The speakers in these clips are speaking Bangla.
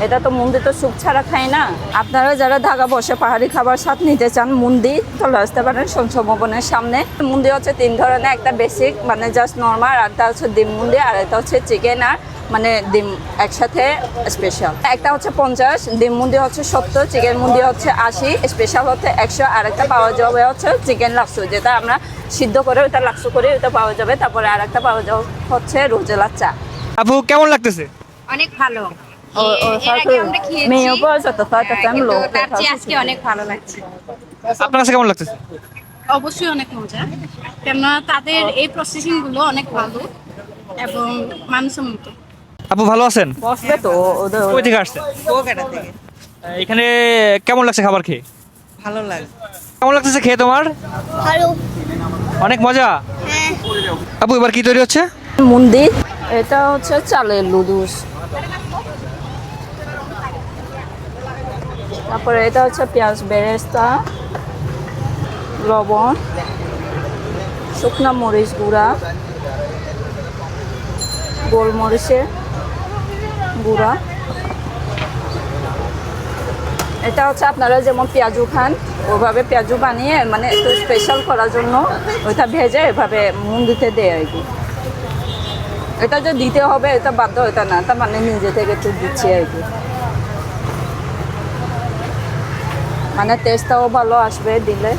এটা তো মুন্দি তো স্যুপ ছাড়া খাই না। আপনারা যারা ঢাকা বসে পাহাড়ি খাবার স্বাদ নিতে চান, মুন্দি চলে আসতে পারেন সঞ্চয় ভবনের সামনে। মুন্দি হচ্ছে 3 ধরনের, একটা বেসিক মানে জাস্ট নর্মাল, আর একটা হচ্ছে ডিম মুন্দি, আর একটা হচ্ছে চিকেন আর মানে ডিম একসাথে স্পেশাল। একটা হচ্ছে 50, ডিম মুন্দি হচ্ছে 70, চিকেন মুন্দি হচ্ছে 80, স্পেশাল হচ্ছে 100। আর একটা পাওয়া যাবে হচ্ছে চিকেন লাক্সু, যেটা আমরা সিদ্ধ করে ওটা লাক্সু করে ওটা পাওয়া যাবে। তারপরে আর একটা পাওয়া যাবে হচ্ছে রোজেলা চা। আপু কেমন লাগতেছে? অনেক ভালো। এর আগে আমরা খেয়েছি, কিন্তু তার চেয়ে আজকে অনেক ভালো লাগছে। আপনার কাছে কেমন লাগতেছে? অবশ্যই অনেক মজা, কেননা তাদের এই প্রসেসিং গুলো অনেক ভালো এবং মানসম্মত। আপু ভালো আছেন? বসবে তো ওদের কই থেকে আসছেন? কুয়াকাটা থেকে। এখানে কেমন লাগছে খাবার খেয়ে? ভালো লাগে। কেমন লাগতেছে খেয়ে তোমার? ভালো। অনেক মজা। আপু এবার কি তৈরি হচ্ছে? মুন্দি, এটা হচ্ছে চালের লুডুস। তারপরে এটা হচ্ছে পেঁয়াজ বেরেস্তা, লবণ, শুকনা মরিচ গুঁড়া, গোলমরিচের গুঁড়া। এটা হচ্ছে আপনারা যেমন পেঁয়াজু খান ওভাবে পেঁয়াজু বানিয়ে মানে একটু স্পেশাল করার জন্য ওইটা ভেজে এভাবে মুন্দিতে দেয় আর কি। এটা যে দিতে হবে এটা বাধ্য, এটা না, তা মানে নিজে থেকে একটু দিচ্ছি আর কি, মানে টেস্টটাও ভালো আসবে দিলে।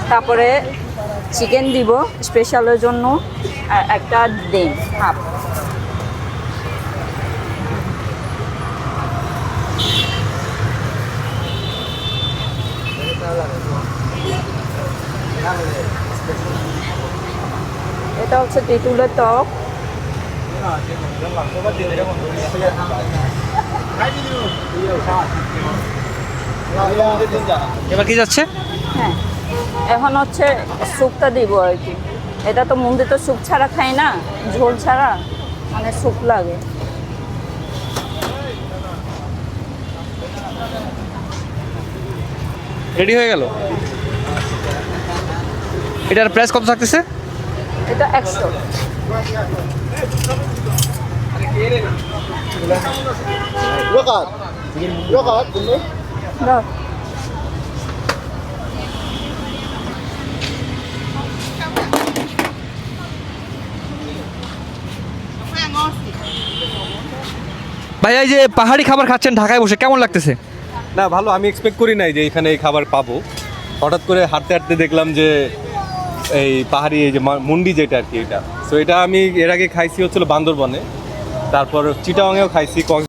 তারপরে চিকেন দিব স্পেশালের জন্য, আর একটা ডিম হাফ। এটা হচ্ছে তেঁতুলের টক। এবার কি যাচ্ছে? হ্যাঁ, এখন হচ্ছে স্যুপটা দিব আর কি। এটা তো মুন্দি তো স্যুপ ছাড়া খাই না, ঝোল ছাড়া, মানে স্যুপ লাগে। রেডি হয়ে গেল। এটার প্রাইস কত থাকতেছে? এটা 100। দাও। ভাই এই যে পাহাড়ি খাবার খাচ্ছেন ঢাকায় বসে, কেমন লাগতেছে? না ভালো, আমি এক্সপেক্ট করি নাই যে এখানে এই খাবার পাবো। হঠাৎ করে হাঁটতে হাঁটতে দেখলাম যে এই পাহাড়ি এই যে মুন্ডি যেটা আর কি, এটা তো এটা আমি এর আগে খাইছি হচ্ছিল বান্দরবনে, তারপর চিটাগাঙেও খাইছি,